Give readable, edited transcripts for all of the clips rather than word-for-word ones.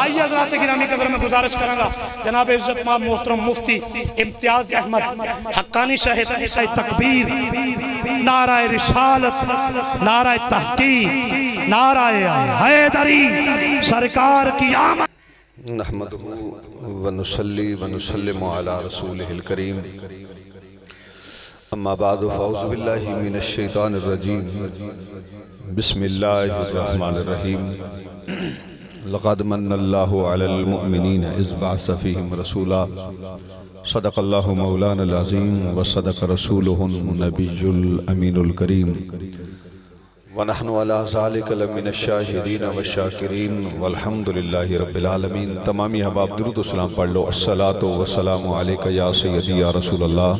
آئیے حضرات گرامی قدر میں گزارش کروں گا جناب عزت مآب محترم مفتی امتیاز احمد حقانی صاحب سے تکبیر، نعرہ رسالت، نعرہ تحقیق، نعرہ حیدری، سرکار کی آمد۔ نحمدہ ونصلی ونسلم علی رسولہ الکریم، اما بعد فاعوذ باللہ من الشیطان الرجیم، بسم اللہ الرحمن الرحیم۔ لقد من اللہ علی المؤمنین اذ بعث فیہم رسولا، صدق اللہ مولانا العظیم وصدق رسولہ النبی الامین الکریم، ونحن علی ذالک لمن الشاہدین والشاکرین والحمدللہ رب العالمین۔ تمامی احباب درود و سلام پڑھ لو۔ الصلاة والسلام علیکہ یا سیدی یا رسول اللہ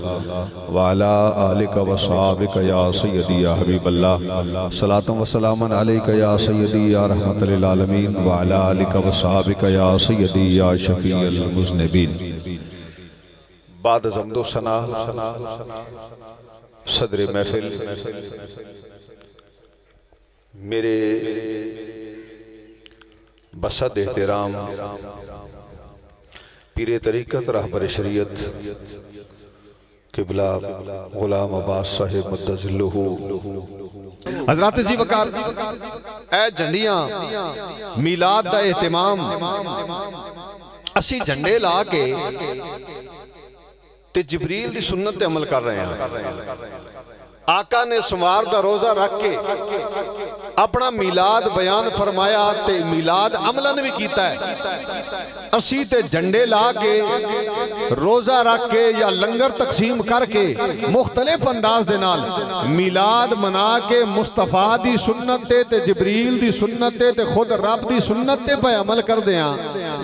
وعلا آلکہ وصحابکہ یا سیدی یا حبیب اللہ، صلاة و سلام علیکہ یا سیدی یا رحمت للعالمین وعلا آلکہ وصحابکہ یا سیدی یا شفیع المذنبین۔ بعد حمد و ثنا صدر محفل میرے بسد احترام پیر طریقت رہبر شریعت قبلہ غلام عباس صاحب مدد ذلہ، حضرات جی وقار اے جھنڈیاں میلاد دا اہتمام اسی جھنڈے لا کے تے جبریل دی سنت تے عمل کر رہے ہیں۔ آقا نے سوار دا روزہ رکھ کے اپنا میلاد بیان فرمایا تے میلاد عملن بھی کیتا ہے۔ اسی تے جھنڈے لا کے روزہ رکھ کے یا لنگر تقسیم کر کے مختلف انداز دے نال میلاد منا کے مصطفیٰ دی سنت تے جبریل دی سنت تے خود رب دی سنت پہ عمل کر دیاں۔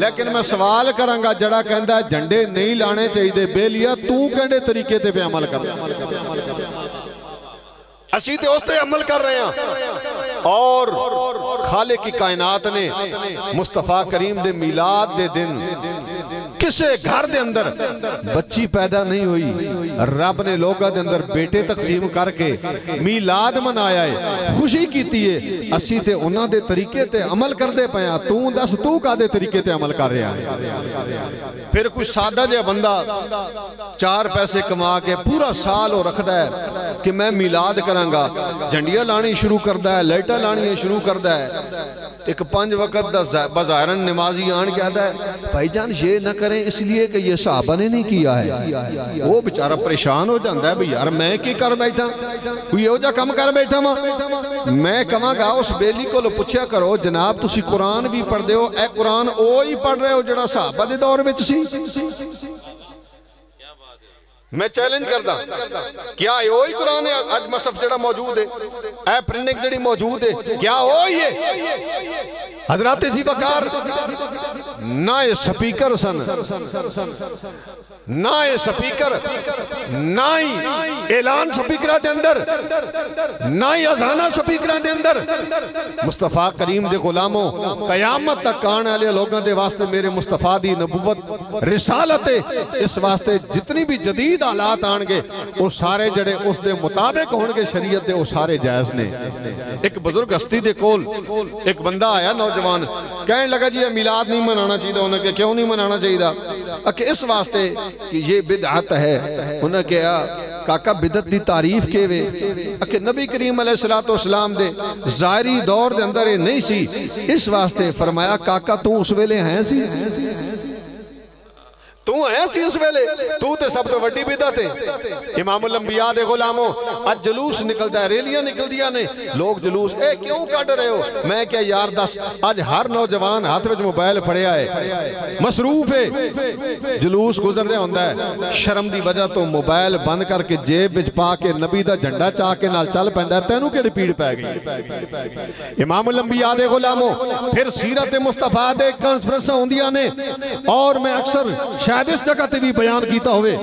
لیکن میں سوال کرانگا جڑا کہندہ ہے جھنڈے نہیں لانے چاہیے دے بیلیا تو کہندے طریقے تے پہ عمل کر دے، اسی تے اس تے عمل کر رہے ہیں۔ اور خالق کی کائنات نے مصطفیٰ کریم دے میلاد دے دن کسے گھر دے اندر بچی پیدا نہیں ہوئی، رب نے لوگا دے اندر بیٹے تقسیم کر کے میلاد منایا ہے، خوشی کیتی ہے۔ اسی تے انہاں دے طریقے تے عمل کر دے پہیاں، تو دس تو کا دے طریقے تے عمل کر رہا ہے۔ پھر کوئی سادہ جے بندہ چار پیسے کما کے پورا سال ہو رکھدا ہے کہ میں میلاد کرانگا، جھنڈیاں لانی شروع کردہ ہے، لائٹہ لانی شروع کردہ ہے۔ ایک 5 وقت دا بظاہرن نمازی آن کہتا ہے بھائی جان یہ نہ کریں اس لیے کہ یہ صحابہ نے نہیں کیا ہے۔ وہ بیچارہ پریشان ہو جاندہ ہے بھئی یار میں کی کر بیٹھا، کوئی ہو جا کم کر بیٹھا میں کما گا۔ اس بیلی کو لو پچھیا کرو جناب تسی قرآن بھی پڑھ دے ہو، اے قرآن او ہی پڑھ رہے ہو جڑا صحابہ دے دور وچ سی؟ میں چیلنج کردہ کیا ہوئی قرآن ہے آج مصحف جڑا موجود ہے، اے پرنٹنگ جڑی موجود ہے کیا ہوئی ہے؟ حضرات جی وقار نہ یہ سپیکر سن، نہ یہ سپیکر، نہ ہی اعلان سپیکرہ دے اندر، نہ ہی ازانہ سپیکرہ دے اندر۔ مصطفیٰ کریم دے غلاموں قیامت تک آنے والے لوگوں دے واسطے میرے مصطفیٰ دی نبوت رسالت اس واسطے جتنی بھی جدید حالات آنگے وہ سارے جڑے اس دے مطابق ہونگے شریعت دے وہ سارے جائز نے۔ ایک بزرگ ہستی دے کول ایک بندہ آیا نوجوان کہنے لگا جی میلاد نہیں منانا چاہیے، انہوں نے کیوں نہیں منانا چاہیے کہ اس واسطے کہ یہ بدعت ہے۔ انہوں نے کہا کاکا بدعت دی تعریف کے وے کہ نبی کریم علیہ السلام دے ظاہری دور دے اندر یہ نہیں سی، اس واسطے فرمایا کاکا تو اس ویلے ہیں سی، تو ہیں سی اس ویلے، تو تے سب تو وڈی بدعت ہے۔ امام الانبیاء دے غلاموں آج جلوس نکل دا ہے، ریلیاں نکل دیا نے، لوگ جلوس اے کیوں کٹ رہے ہو؟ میں کیا یار دس آج ہر نوجوان ہاتھ وچ موبائل پھڑیا ہے، مصروف ہے، جلوس گزر رہے ہوندہ ہے، شرم دی وجہ تو موبائل بند کر کے جیب وچ پا کے نبی دا جھنڈا چاہ کے نال چل پیندا ہے، تینوں کیڑی پیڑ پے گئی؟ امام الانبیاء دے غلاموں پھر سیرت مصطفیٰ دے کانفرنساں ہوندیاں نے، اور میں اکثر شاید اس جگہ تے بھی بیان کیتا ہوئے،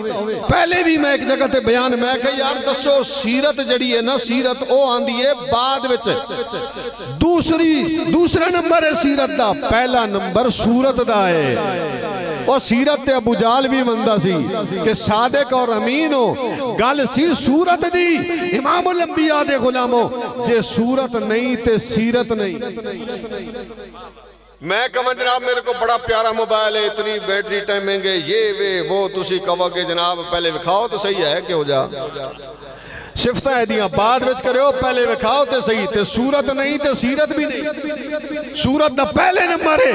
پہلے بھی میں ایک جگہ تے بیان میں کہ یار دسو سیرت جڑی ہے نا، سیرت او آندی ہے بعد وچ، دوسرا نمبر ہے سیرت دا، پہلا نمبر سورت دا ہے۔ اور سیرت تے ابو جال بھی مندہ سی کہ صادق اور امین ہو، گل سی سورت دی۔ امام الانبیاء دے غلاموں جے سورت نہیں تے سیرت نہیں۔ میں کہا جناب میرے کو بڑا پیارا موبائل ہے، اتنی بیٹری ٹائمنگ ہے، یہ وہ تسی کہو کہ جناب پہلے وکھاؤ تو صحیح ہے کہ ہو جا صفتہ ہے دیاں بعد وچ کرے ہو، پہلے وکھاؤ تے صحیح تے صورت نہیں تے سیرت بھی نہیں، صورت دا پہلے نمبر ہے،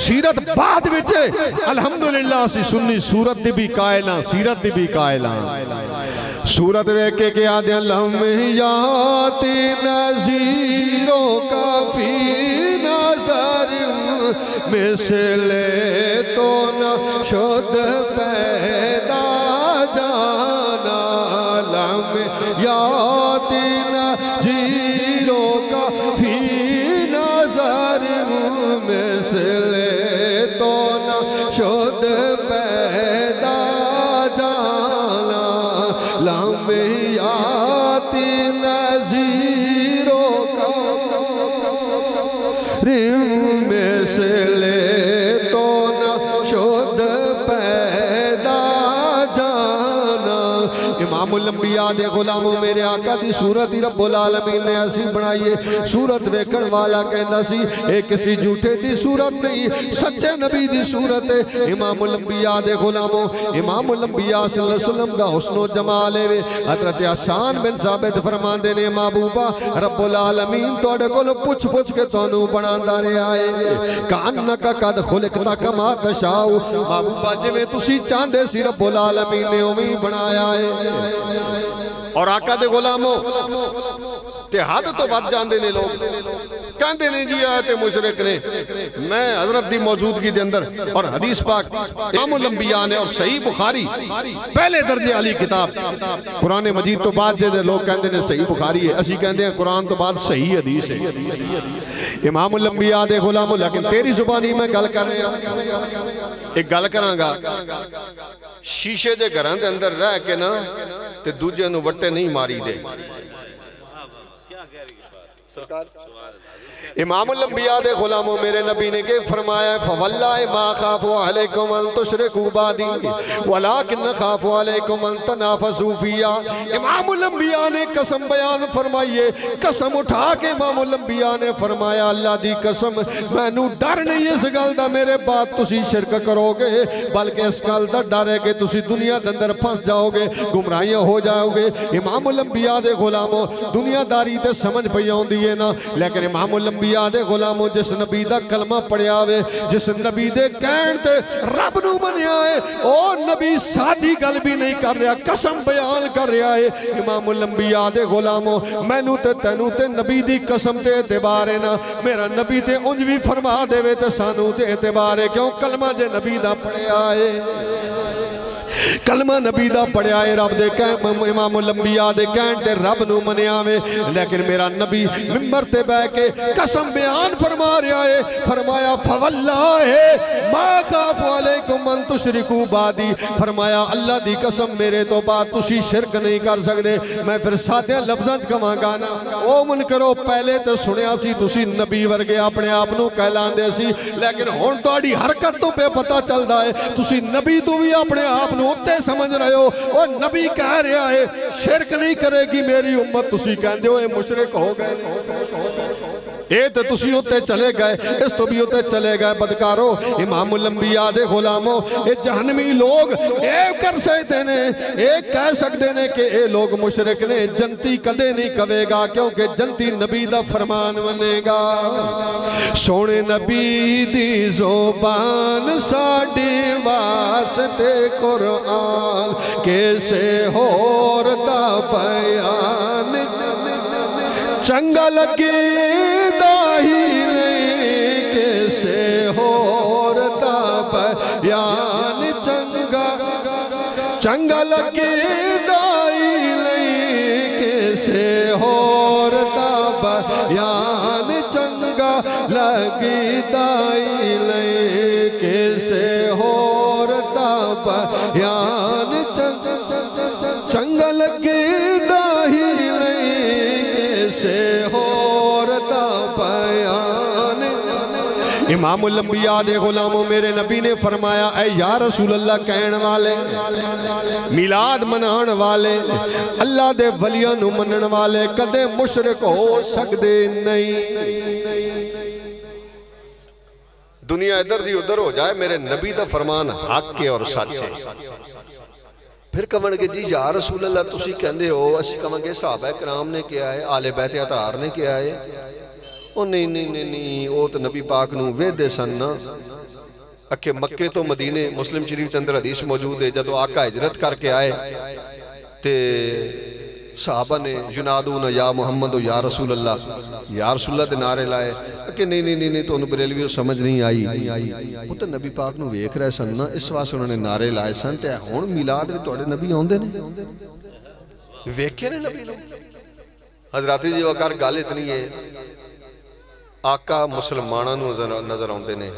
سیرت بعد وچ ہے۔ الحمدللہ اسی سنی صورت دی بھی قائلاں سیرت دی بھی قائلاں۔ صورت ویکھے کہ آدھے لمحیات نظیروں کا فی نظر مثل تو نہ شد پیدا جانا، لمحیات نظیروں کا فی نظر مثل تو نہ شد پیدا جانا، لمحیات نظیروں کا مثل تو نہ شد پیدا جانا۔ امام الانبیاء دے غلاموں میرے آقا دی صورت ہی رب العالمین نے ایسی بنائیے، صورت ویکھن والا کہندا سی اے کسی جھوٹے دی صورت نہیں، سچے نبی دی صورت ہے۔ امام الانبیاء دے غلاموں امام الانبیاء صلی اللہ علیہ وسلم دا حسن و جمال ہے۔ حضرت حسان بن ثابت فرماندے نے محبوبہ رب العالمین توڑے کولو پوچھ پوچھ کے تانوں بناندا رہیا ہے، کانکا قد خلقتا کما تشاؤ، محبوبہ جویں تسی چاندے سی رب العالمین نے اویں بنایا ہے۔ اور آقا دے غلاموں تے حد تو بات جاندے نے لوگ کہندے نے جی آیت مشرک نے، میں حضرت دی موجودگی دے اندر اور حدیث پاک امام الانبیاء نے اور صحیح بخاری پہلے درجے علی کتاب قرآن مجید تو بعد جے لوگ کہندے نے صحیح بخاری ہے، اسی کہندے ہیں قرآن تو بعد صحیح حدیث ہے۔ امام الانبیاء دے غلاموں لیکن تیری زبانی میں گل کر رہے ہیں، ایک گل کراں گا، شیشے دے گھراں دے اندر رہ کے نا تے دوجے نو وٹے نہیں ماری دے۔ امام الانبیاء دے غلاموں میرے نبی نے کہ فرمایا فواللہ ما خافو علیکم ان تشرکو بادی ولیکن خافو علیکم ان تنافسو فیا۔ امام الانبیاء نے قسم بیان فرمائیے، قسم اٹھا کے امام الانبیاء نے فرمایا اللہ دی قسم میں نو ڈر نہیں اس گل دا میرے بعد تسی شرک کرو گے، بلکہ اس گل دا ڈر ہے کہ تسی دنیا دے اندر پھنس جاؤ گے، گمراہیاں ہو جاؤ گے۔ امام الانبیاء دے غلاموں دنیا داری تے سمجھ پئی آوندی ہے نا، لیکن امام الانبیاء دے غلاموں جس نبی دا کلمہ پڑھیا ہوئے، جس نبی دے کہن تے رب نو منیا ہے، او نبی سادی گل بھی نہیں کر رہا، قسم بیان کر رہا ہے۔ امام الانبیاء دے غلاموں میں نو تے تینو تے نبی دی قسم تے اعتبار ہے نا، میرا نبی تے انج بھی فرما دے وے تے سانو تے اعتبار ہے، کیوں کلمہ جے نبی دا پڑھیا ہے، کلمہ نبی دا پڑھیا ہے، رب دے امام الانبیاء دے کہن تے رب نو منیا میں، لیکن میرا نبی ممبر تے بہ کے قسم بیان فرما رہا ہے، فرمایا فواللہ ما خاف علیکم ان تشرکو بادی، فرمایا اللہ دی قسم میرے تو بعد تسی شرک نہیں کر سکتے۔ میں پھر ساتھے لفظاں کہاں گانا او من کرو پہلے تو سنیا سی تسی نبی ورگے اپنے آپ نو کہلان دے سی، لیکن ہون تہاڈی حرکت تو پہ پتہ چلدا ہے تسی نبی تو بھی اپنے آپ نو اتے سمجھ رہے ہو، اور نبی کہہ رہا ہے شرک نہیں کرے گی میری امت، تسی کہندے ہو اے مشرک ہو گئے، اے تے تسی ہوتے چلے گئے، اس تو بھی ہوتے چلے گئے بدکارو۔ امام الانبیاء دے غلاموں اے جہنمی لوگ اے کر سکتے نے، اے کہہ سکتے نے کہ اے لوگ مشرک نے، جنتی کدے نہیں کہے گا کیونکہ جنتی نبی دا فرمان منے گا۔ سونے نبی دی زبان ساڑی واسطے قرآن کیسے ہور دا بیان چنگا لگے داہی لیں کیسے ہور دا بیان چنگا لگے داہی لیں کیسے ہور دا بیان چنگا لگے داہی لیں کیسے ہور دا بیان چنگا لگے داہی لیں سے ہور دا بیان۔ امام الانبیاء دے غلاموں میرے نبی نے فرمایا اے یا رسول اللہ کہن والے، میلاد منان والے، اللہ دے ولیاں نو منن والے کدے مشرک ہو سکدے نہیں۔ دنیا ادھر دی ادھر ہو جائے، میرے نبی دا فرمان حق کے اور سچ ہے۔ پھر کہن گے جی یا رسول اللہ تسی کہندے ہو، اسی کہن گے صحابہ کرام نے کیا ہے، آل بیت اطہار نے کیا ہے۔ او نہیں او تو نبی پاک نو ویدے سن نا کہ مکے تو مدینے، مسلم شریف اندر حدیث موجود ہے، جدو آقا ہجرت کر کے آئے تے صحابہ نے ینادون یا محمد و یا رسول اللہ دے نعرے لائے کہ نہیں تو انہوں بریلوی سمجھ نہیں آئی۔ وہ تو نبی پاک نو ویکھ رہے سن نا، اس واسطے انہوں نے نعرے لائے سن تے ہن میلاد وچ تواڈے نبی آندے نے، ویکھے نے نبی نو۔ حضرات جی وقار گل اتنی ہے، آقا مسلماناں نو نظر آندے نے،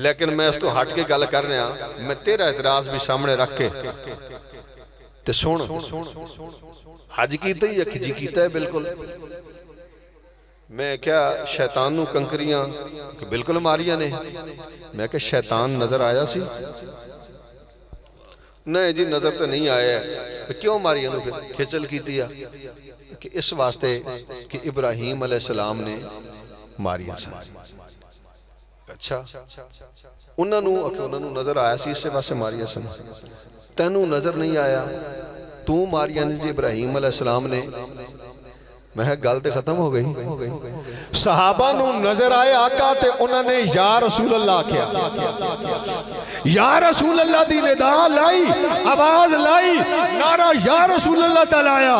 لیکن میں اس تو ہٹ کے گل کر رہا، میں تیرا اعتراض بھی سامنے رکھ کے تے سن، حج کیتا ہی یا کھجی کیتا ہے بالکل، میں کیا شیطان نو کنکریاں کہ بالکل ماریاں نے، میں کہ شیطان نظر آیا سی؟ نہیں جی نظر تو نہیں آیا ہے، کیوں ماریاں نو پھر کھچل کیتی ہے؟ کہ اس واسطے کہ ابراہیم علیہ السلام نے ماریاں سن۔ اچھا انہوں نے نظر آیا سی، اس سے واسطے ماریاں سن، تینوں نظر نہیں آیا، تو ماریاں نے جی ابراہیم علیہ السلام نے، میں گل تے ختم ہو گئی۔ صحابہ نو نظر آئے آقا تے انہوں نے یا رسول اللہ کیا، یا رسول اللہ دی ندا لائی، آواز لائی، نعرہ یا رسول اللہ تلایا۔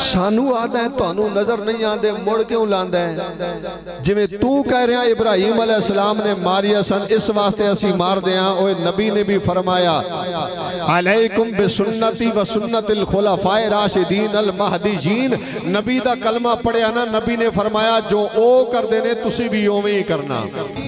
سانو آدھا ہے تو انہوں نظر نہیں آدھے، مڑ کیوں لاندہ ہے؟ جمیں تو کہہ رہے ہیں ابراہیم علیہ السلام نے ماریا سن، اس واسطے اسی مار دے ہیں، اوہ نبی نے بھی فرمایا علیکم بسنتی و سنت الخلفاء راشدین المہدیین، نبی دا کلمہ پڑھیا نا، نبی نے فرمایا جو او کر دینے تسی بھی اویں ہی کرنا،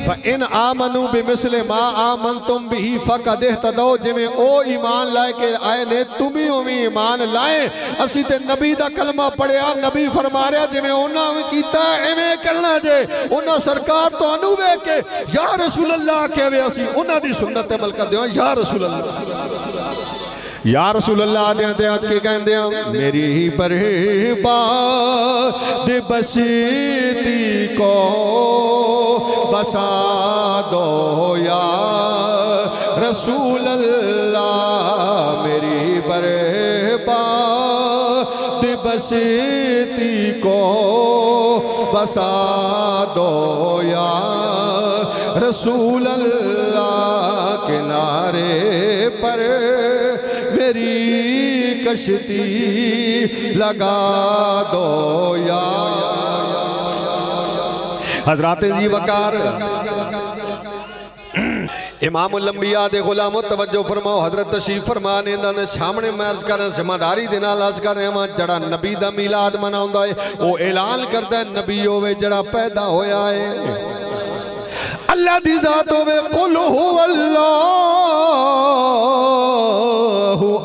فَإِنْ آمَنُوا بِمِثْلِ مَا آمَنْتُمْ بِهِ فَقَدْ اهْتَدَوْا، جمیں او ایمان لائے کہ آئے نے تم بھی اویں ایمان لائیں۔ اسی تے نبی دا کلمہ پڑھیا، نبی فرما رہا جمیں انہاں بھی کیتا ہے ایویں کرنا جے، انہاں سرکار تو انہوں بے کے یا رسول اللہ کہوے، اسی انہاں دی سنت عمل کر دیاں یا رسول اللہ، یا رسول اللہ دیاں دیاں کے کہن دیاں میری ہی برباد بسیتی کو بسا دو یا رسول اللہ، میری برباد بسیتی کو بسا دو یا رسول اللہ، کنارے پر میری کشتی لگا دو یا حضرات جی وقار امام الانبیاء دے غلام توجہ فرماؤ، حضرت تشریف فرمانے اندھانے سامنے میں عرض کریں، ذمہ دینا عرض کریں، جڑا نبی دا میلاد مناؤں ہے وہ اعلان کرتا ہے نبی ہوئے جڑا پیدا ہویا ہے اللہ دی ذات ہوئے قل هو اللہ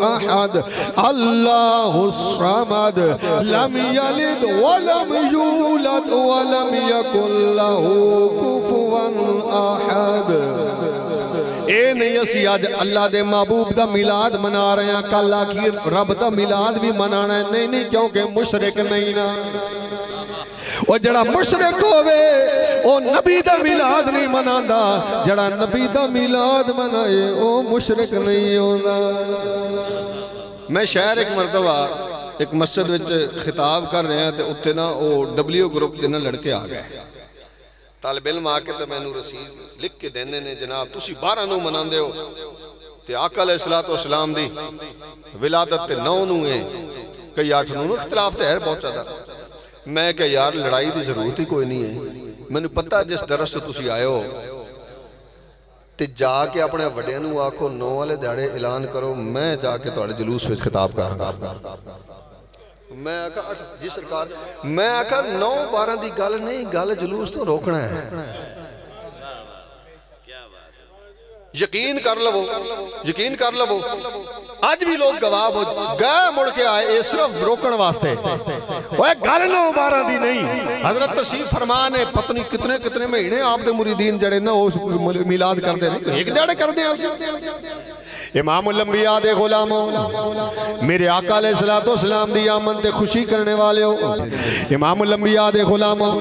احد اللہ الصمد لم یلد ولم یولد ولم یکن له کفوا احد۔ اے نہیں اسی آج اللہ دے محبوب دا میلاد منا رہے ہیں، کل آخر رب دا میلاد بھی منانا ہے، نہیں کیونکہ مشرک نہیں نا، وہ جڑا مشرک ہوئے وہ نبی دا میلاد نہیں منانا، جڑا نبی دا میلاد منائے وہ مشرک نہیں ہونا۔ میں شہر ایک مرتبہ ایک مسجد وچ خطاب کر رہے ہیں تے اتنے نا وہ ڈبلیو گروپ دینا لڑکے آ گئے، طالب علم آ کے تو میں نو رسید لکھ کے دینے نے جناب تسی 12 نو منان دے ہو تے آقا علیہ السلام دی ولادت تے 9 نو ہے، کئی 8 نو اختلاف تے ہے بہت زیادہ۔ میں کہ یار لڑائی دی ضرورت ہی کوئی نہیں ہے، میں نے پتہ جس درس سے تسی آئے ہو تے جا کے اپنے وڈے نو آکھو 9 والے دیڑے اعلان کرو، میں جا کے توڑے جلوس وچ خطاب کراں گا۔ میں آکھا جی سرکار، میں آکھا 9-12 دی گل نہیں، گل جلوس تو روکنا ہے، یقین کر لو، یقین کر لو، آج بھی لوگ گواہ ہو گئے مڑ کے آئے صرف روکن واسطے، وہ گل 9-12 دی نہیں۔ حضرت تشریف فرمانے پتنی کتنے مہینے آپ دے مریدین جڑے نا میلاد کر دے رہے، ایک دیڑے کر دے امام الانبیاء دے غلاموں، میرے آقا علیہ السلام دی آمد دے خوشی کرنے والے ہو، امام الانبیاء دے غلاموں،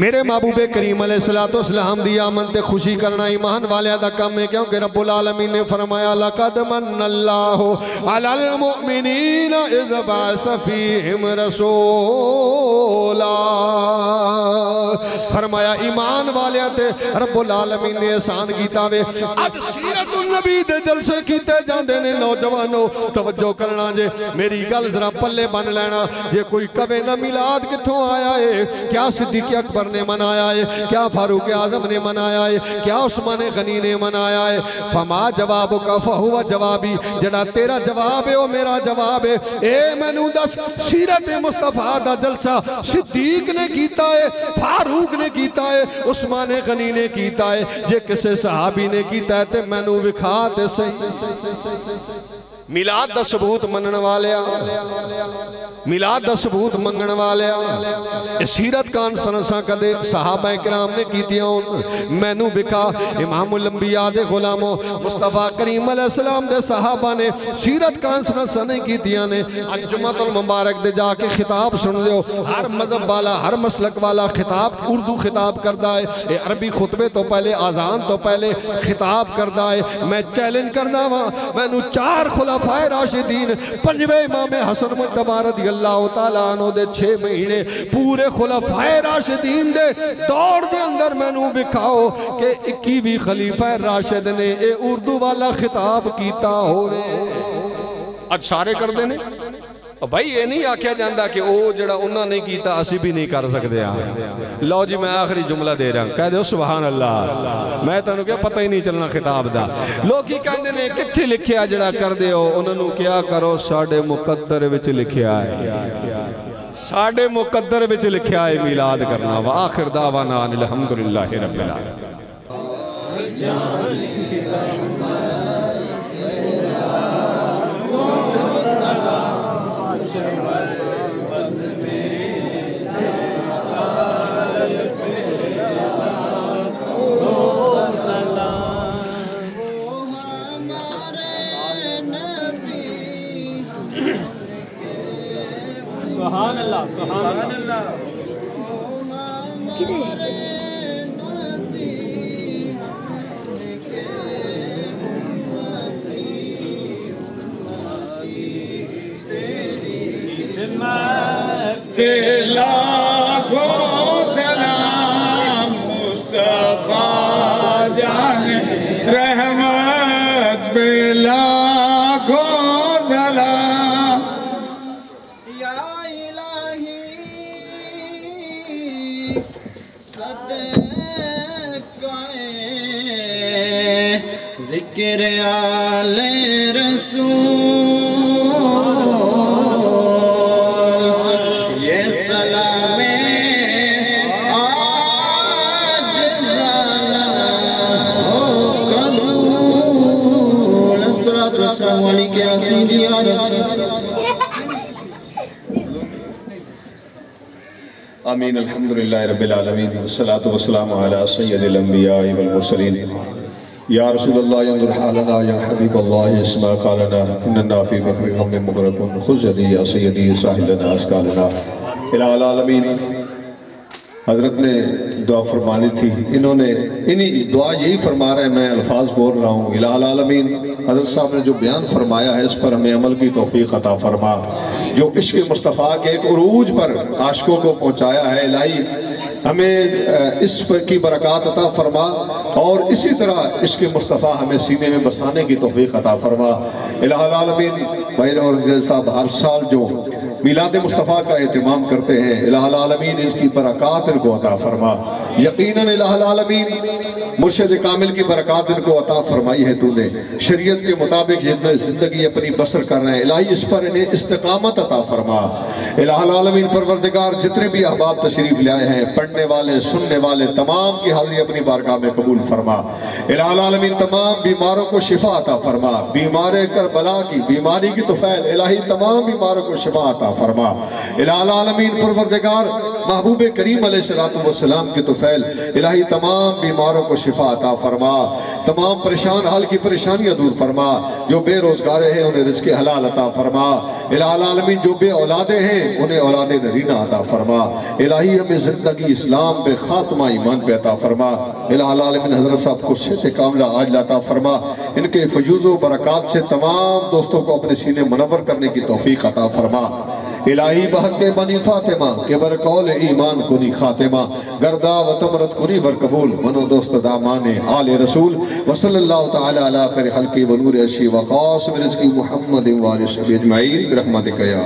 میرے محبوب کریم علیہ السلام دی آمد دے خوشی کرنا ایمان والے دا کام ہے، کیونکہ رب العالمین نے فرمایا لَقَدْ مَنَّ اللَّهُ عَلَى الْمُؤْمِنِينَ إِذْ بَعَثَ فِيهِمْ رَسُولًا، فرمایا ایمان والے تے رب العالمین نے احسان کیتا وے۔ اب سیرت النبی دے جلسے کیتے جاندے نے نوجوانوں، توجہ کرنا جے، میری گل ذرا پلے بن لینا، جے کوئی کبے نہ میلاد کتھوں آیا ہے، کیا صدیق اکبر نے منایا ہے، کیا فاروق اعظم نے منایا ہے، کیا عثمان غنی نے منایا ہے، فما جوابک فہو جوابی، جڑا تیرا جواب ہے وہ میرا جواب ہے۔ اے مینو دس سیرت مصطفیٰ دا جلسہ صدیق نے کیتا ہے، فاروق نے کیتا ہے، عثمان غنی نے کیتا ہے، جے کسے صحابی نے کیتا ہے تے مینو وکھا تے صحیح۔ میلاد دا ثبوت منن والیا، میلاد دا ثبوت منگن والیا، سیرت کانفرنساں کدے صحابہ کرام نے کیتیاں ہوں، مینو بکا امام الانبیاء دے غلاموں، مصطفیٰ کریم علیہ السلام دے صحابہ نے سیرت کانفرنساں نہیں کیتیاں نے، جمعۃ المبارک دے جا کے خطاب سن دیو، ہر مذہب والا ہر مسلک والا خطاب اردو خطاب کردہ ہے، عربی خطبے تو پہلے آذان تو پہلے خطاب کردہ ہے۔ میں چیلنج کرنا ہاں، مینو 4 خلفائے راشدین، 5ویں امام حسن مجتبی رضی اللہ تعالیٰ عنہ دے 6 مہینے پورے خلفائے راشدین دے دور دے اندر مینو بکھاؤ کہ 21ویں خلیفہ راشد نے اے اردو والا خطاب کیتا ہوئے۔ اج سارے کر دینے بھائی، یہ نہیں آکھیا جاندہ کہ او جڑا انہاں نہیں کیتا اسی بھی نہیں کر سکتے ہیں۔ لو جی میں آخری جملہ دے رہا ہوں، کہہ دے سبحان اللہ، میں تانوں کیا پتہ ہی نہیں چلنا خطاب دا۔ لوگ ہی کہندے نے کتھے لکھیا جڑا کر دے ہو، انہوں نے کیا کرو ساڑھے مقدر وچ لکھیا ہے، ساڑھے مقدر وچ لکھیا ہے میلاد کرنا۔ وآخر دعوانا ان الحمدللہ رب العالمین۔ سبحان اللہ، سبحان اللہ۔ کہ لاکھوں سلام مصطفیٰ جان رحمت پہ لاکھوں سلام یا الہی صدقہ ذکر آل رسول یہ سلام آج زانا قبول الصلاة والسلام علیکہ یا سیدی یا رسول آمین الحمدللہ رب العالمین والصلاة والسلام علی سید الانبیاء والمرسلین یا رسول اللہ انظر حالنا یا حبیب اللہ اسمع قالنا اننا فی بحر غم مغرقن خذ یدی یا سیدی ساحلنا اسکالنا الہ العالمین۔ حضرت نے دعا فرمانی تھی، انہوں نے انہی دعا یہی فرما رہے ہیں، میں الفاظ بول رہا ہوں۔ الہ العالمین حضرت صاحب نے جو بیان فرمایا ہے اس پر ہمیں عمل کی توفیق عطا فرما، جو عشق مصطفیٰ کے ایک عروج پر عاشقوں کو پہنچایا ہے، الہی ہمیں اس پر کی برکات عطا فرما اور اسی طرح عشق مصطفیٰ ہمیں سینے میں بسانے کی توفیق عطا فرما۔ الہ العالمین بھائی اور صاحب ہر سال جو میلاد مصطفیٰ کا اہتمام کرتے ہیں، الہ العالمین ان کی برکات ان کو عطا فرما۔ یقیناً الہ العالمین مرشد کامل کی برکات ان کو عطا فرمائی ہے تو نے، شریعت کے مطابق جتنے زندگی اپنی بسر کر رہے ہیں، الہی اس پر انہیں استقامت عطا فرما۔ الہ العالمین پروردگار جتنے بھی احباب تشریف لائے ہیں، پڑھنے والے سننے والے تمام کی حاضری اپنی بارگاہ میں قبول فرما۔ الہ العالمین تمام بیماروں کو شفا عطا فرما، بیمار کربلا کی بیماری کی طفیل الہی تمام بیماروں کو شفا عطا فرما۔ الہ العالمین پروردگار محبوب کریم علیہ السلام کی طفیل الہی تمام بیماروں کو شفا عطا فرما، تمام پریشان حال کی پریشانیاں دور فرما، جو بے روزگار ہیں انہیں رزق حلال عطا فرما، الہ العالمین جو بے اولادیں ہیں انہیں اولاد نرینہ عطا فرما، الہی ہمیں زندگی اسلام پہ خاتمہ ایمان پہ عطا فرما، الہ العالمین حضرت صاحب کو صحت کاملہ عاجلہ عطا فرما، ان کے فیوز و برکات سے تمام دوستوں کو اپنے سینے منور کرنے کی توفیق عطا فرما، الہی بحق بنی فاطمہ کہ برقول ایمان کنی خاتمہ، گردہ و تمرت کنی برقبول، منو دوست دامان آل رسول، وصلی اللہ تعالی علی خیر خلقی ونور عرشی وقاسم رزقی محمد و آل صحبہ اجمعین برحمتک یا